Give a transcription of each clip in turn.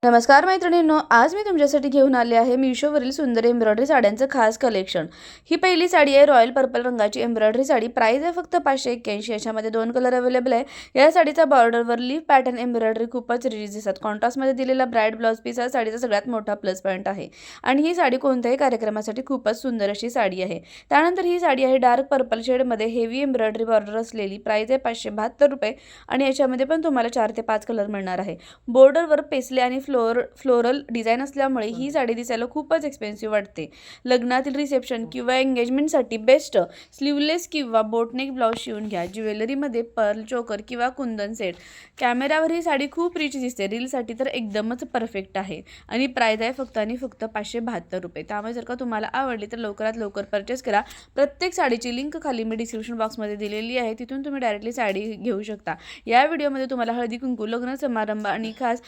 नमस्कार मैत्रिणींनो, आज मी तुमच्यासाठी घेऊन आले आहे मीशोवरील सुंदर एम्ब्रॉयडरी साड्यांचं खास कलेक्शन। ही पहिली साडी आहे रॉयल पर्पल रंगाची एम्ब्रॉयडरी साडी। प्राइस आहे फक्त 581। याच्यामध्ये 2 कलर अवेलेबल आहे। या साडीचा बॉर्डरवर लीफ पॅटर्न एम्ब्रॉयडरी खूपच रिच दिसतात। कॉन्ट्रास्टमध्ये दिलेला ब्राइट ब्लाउज पीस हा साडीचा सगळ्यात मोठा प्लस पॉईंट आहे आणि ही साडी कोणत्याही कार्यक्रमासाठी खूपच सुंदर अशी साडी आहे। त्यानंतर ही साडी आहे डार्क पर्पल शेडमध्ये हेवी एम्ब्रॉयडरी बॉर्डर असलेली। प्राइस आहे 572 रुपये आणि याच्यामध्ये पण तुम्हाला 4 ते 5 कलर मिळणार आहे। बॉर्डरवर पेस्ले आणि फ्लोरल डिझाईन असल्यामुळे ही साडी दिसायला खूपच एक्सपेन्सिव्ह वाटते। लग्नातील रिसेप्शन किंवा एंगेजमेंटसाठी बेस्ट। स्लीवलेस किंवा बोटनेक ब्लाउज शिवून घ्या। ज्वेलरीमध्ये पर्ल चोकर किंवा कुंदन सेट। कॅमेरावर ही साडी खूप रिच दिसते, रीलसाठी तर एकदमच परफेक्ट आहे आणि प्राइस आहे फक्त आणि फक्त 572 रुपये। त्यामुळे जर का तुम्हाला आवडली तर लवकरात लवकर परचेस करा। प्रत्येक साडीची लिंक खाली मी डिस्क्रिप्शन बॉक्समध्ये दिलेली आहे, तिथून तुम्ही डायरेक्टली साडी घेऊ शकता। या व्हिडिओमध्ये तुम्हाला हळदी कुंकू, लग्न समारंभ आणि खास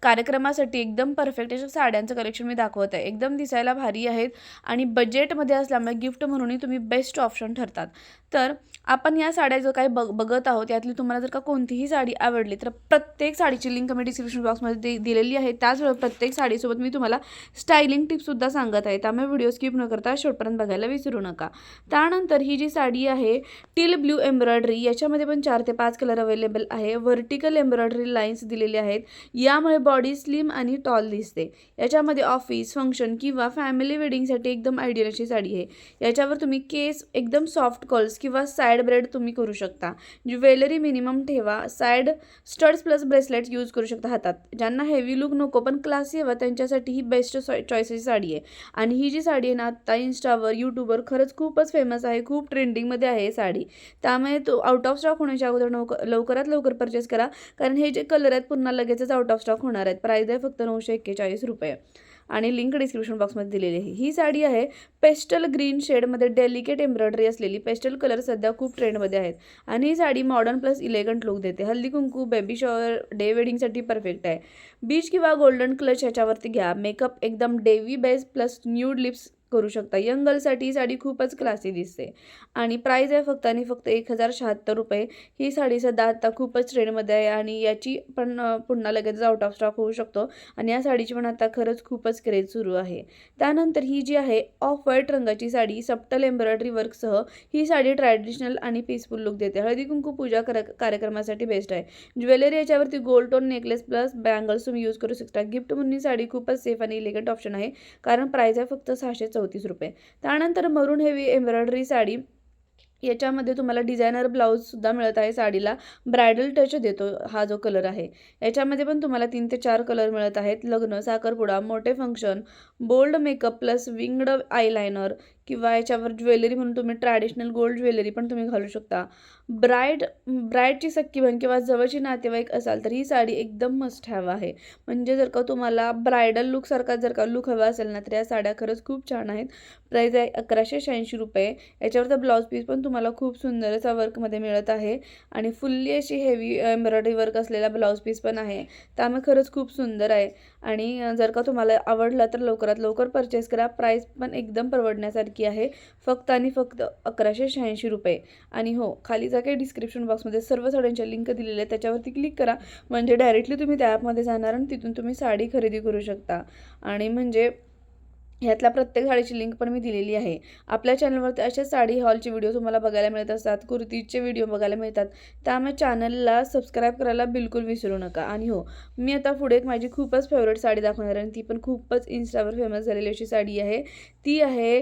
कार्यक्रमासाठी एकदम परफेक्ट अशा साड्यांचं कलेक्शन मी दाखवत आहे। एकदम दिसायला भारी आहेत आणि बजेटमध्ये असल्यामुळे गिफ्ट म्हणूनही तुम्ही बेस्ट ऑप्शन ठरतात। तर आपण या साड्या जो काही बघत आहोत यातली तुम्हाला जर का कोणतीही साडी आवडली तर प्रत्येक साडीची लिंक मी डिस्क्रिप्शन बॉक्समध्ये दिलेली आहे। त्याचवेळी प्रत्येक साडीसोबत मी तुम्हाला स्टायलिंग टिप्ससुद्धा सांगत आहे, त्यामुळे व्हिडिओ स्किप न करता शेवटपर्यंत बघायला विसरू नका। त्यानंतर ही जी साडी आहे टील ब्ल्यू एम्ब्रॉयडरी, याच्यामध्ये पण 4 ते 5 कलर अवेलेबल आहे। व्हर्टिकल एम्ब्रॉयडरी लाईन्स दिलेली आहेत, यामुळे बॉडी स्लिम आणि टॉल दिसते। याच्यामध्ये ऑफिस फंक्शन किंवा फॅमिली वेडिंगसाठी एकदम आयडियल अशी साडी आहे। याच्यावर तुम्ही केस एकदम सॉफ्ट कर्ल्स किंवा साइड ब्रेड तुम्ही करू शकता। ज्वेलरी मिनिमम ठेवा। Side studs plus bracelets use करू शकता हातात। ज्यांना हेवी लुक नको पण क्लासी हवा त्यांच्यासाठी ही बेस्ट चॉईसची साडी आहे। आणि ही जी साडी आहे ना, आता इंस्टावर यूट्यूबवर खरंच खूपच फेमस आहे, खूप ट्रेंडिंगमध्ये आहे साडी। त्यामुळे तो आउट ऑफ स्टॉक होण्याच्या अगोदर लवकरात लवकर परचेस करा, कारण हे जे कलर आहेत पुन्हा लगेचच आउट ऑफ स्टॉक होणार आहेत। प्राइस आहे फक्त 941 रुपये आणि लिंक डिस्क्रिप्शन बॉक्समध्ये दिलेली आहे। ही साडी आहे पेस्टल ग्रीन शेडमध्ये डेलिकेट एम्ब्रॉयडरी असलेली। पेस्टल कलर सध्या खूप ट्रेंडमध्ये आहेत आणि ही साडी मॉडर्न प्लस इलेगंट लुक देते। हल्दी कुंकू, बेबी शॉवर, डे वेडिंगसाठी परफेक्ट आहे। बीच किंवा गोल्डन क्लच याच्यावरती घ्या। मेकअप एकदम dewy base plus nude lips करू शकता। यंग गर्लसाठी ही साडी खूपच क्लासी दिसते आणि प्राइस आहे फक्त आणि फक्त 1076 रुपये। ही साडी सध्या आता खूपच ट्रेंडमध्ये आहे आणि याची पण पुन्हा लगेच आउट ऑफ स्टॉक होऊ शकतो आणि या साडीची पण आता खरंच खूपच क्रेज सुरू आहे। त्यानंतर ही जी आहे ऑफ व्हाईट रंगाची साडी सबटल एम्ब्रॉयडरी वर्कसह, ही साडी ट्रॅडिशनल आणि पीसफुल लुक देते। हळदी कुंकू पूजा कार्यक्रमासाठी बेस्ट आहे। ज्वेलरी याच्यावरती gold tone necklace plus bangles तुम्ही यूज करू शकता। गिफ्ट म्हणून ही साडी खूपच सेफ आणि इलेगंट ऑप्शन आहे, कारण प्राइस आहे फक्त 634 रुपये। त्यानंतर मरून हेवी एम्ब्रॉयडरी साडी, याच्यामध्ये तुम्हाला डिझायनर ब्लाऊजसुद्धा मिळत आहे। साडीला ब्रायडल टच देतो हा जो कलर आहे। याच्यामध्ये पण तुम्हाला 3 ते 4 कलर मिळत आहेत। लग्न, साखरपुडा, मोठे function, bold makeup plus winged eyeliner किंवा याच्यावर ज्वेलरी म्हणून तुम्ही ट्रॅडिशनल गोल्ड ज्वेलरी पण तुम्ही घालू शकता। ब्राईडची सख्खी बहीण किंवा जवळची नातेवाईक असाल तर ही साडी एकदम मस्ट हॅव आहे। म्हणजे जर का तुम्हाला ब्रायडल लुकसारखा जर का लुक हवा असेल ना, तर या साड्या खरंच खूप छान आहेत। प्राइस आहे 1186 रुपये। याच्यावरचा ब्लाऊज पीस पण तुम्हाला खूप सुंदर असा वर्कमध्ये मिळत आहे आणि फुल्ली अशी हेवी एम्ब्रॉयडरी वर्क असलेला ब्लाऊज पीस पण आहे, त्यामुळे खरंच खूप सुंदर आहे आणि जर का तुम्हाला आवडला तर लवकरात लवकर परचेस करा। प्राइस पण एकदम परवडण्यासारखी आहे, फक्त आणि फक्त 1186 रुपये। आणि हो, खाली जा काही डिस्क्रिप्शन बॉक्समध्ये सर्व साड्यांच्या लिंक दिलेल्या आहेत, त्याच्यावरती क्लिक करा म्हणजे डायरेक्टली तुम्ही त्या ॲपमध्ये जाणार आणि तिथून तुम्ही साडी खरेदी करू शकता। आणि म्हणजे ह्यातल्या प्रत्येक साडीची लिंक पण मी दिलेली आहे। आपल्या चॅनलवरती अशाच साडी हॉलचे व्हिडिओ तुम्हाला बघायला मिळत असतात, कुर्तीचे व्हिडिओ बघायला मिळतात, त्यामुळे चॅनलला सबस्क्राईब करायला बिलकुल विसरू नका। आणि हो, मी आता पुढे एक माझी खूपच फेवरेट साडी दाखवणार आहे आणि ती पण खूपच इन्स्टावर फेमस झालेली अशी साडी आहे। ती आहे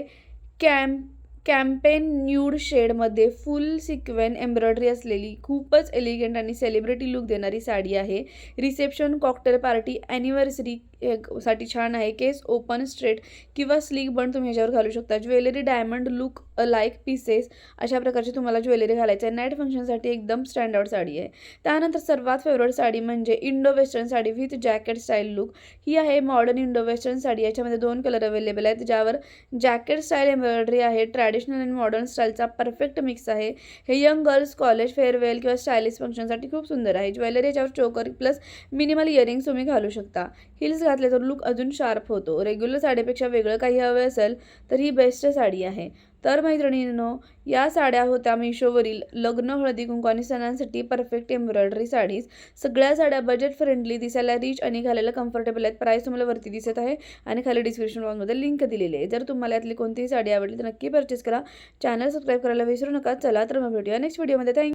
कॅम्पेन न्यूड शेडमध्ये फुल सिक्वेन एम्ब्रॉयडरी असलेली खूपच एलिगंट आणि सेलिब्रिटी लुक देणारी साडी आहे। रिसेप्शन, कॉकटेल पार्टी, ॲनिव्हर्सरी साठी छान आहे। केस ओपन स्ट्रेट किंवा स्लीक बन तुम्ही ह्याच्यावर घालू शकता। Jewellery diamond look like pieces अशा प्रकारची तुम्हाला ज्वेलरी घालायची आहे। नाईट फंक्शनसाठी एकदम स्टँडआउट साडी आहे। त्यानंतर सर्वात फेवरेट साडी म्हणजे इंडो वेस्टर्न साडी विथ जॅकेट स्टाईल लुक। ही आहे मॉडर्न इंडो वेस्टर्न साडी। याच्यामध्ये 2 कलर अवेलेबल आहेत, ज्यावर जॅकेट स्टाईल एम्ब्रॉयडरी आहे। ट्रॅडिशनल आणि मॉडर्न स्टाईलचा परफेक्ट मिक्स आहे। हे यंग गर्ल्स, कॉलेज, फेअरवेल किंवा स्टायलिश फंक्शनसाठी खूप सुंदर आहे। ज्वेलरी याच्यावर चोकर प्लस मिनिमल इयरिंग्स तुम्ही घालू शकता। हिल्स घातले तर लुक अजून शार्प होतो. रेग्युलर साडीपेक्षा वेगळं काही हवं असेल तर ही बेस्ट साडी आहे. तर मैत्रिणींनो, या साड्या होत्या मिशोवरील लग्न, हळदी-कुंकू आणि सणांसाठी परफेक्ट एम्ब्रॉयडरी साडीज. सगळ्या साड्या बजेट फ्रेंडली, दिसायला रिच आणि घालायला कम्फर्टेबल आहेत. प्राईस तुम्हाला वरती दिसत आहे आणि खाली डिस्क्रिप्शन बॉक्समध्ये लिंक दिलेली आहे. जर तुम्हाला यातली कोणतीही साडी आवडली तर नक्की परचेस करा. चॅनल सबस्क्राईब करायला विसरू नका. चला तर मग भेटूया नेक्स्ट व्हिडिओमध्ये. थँक्यू.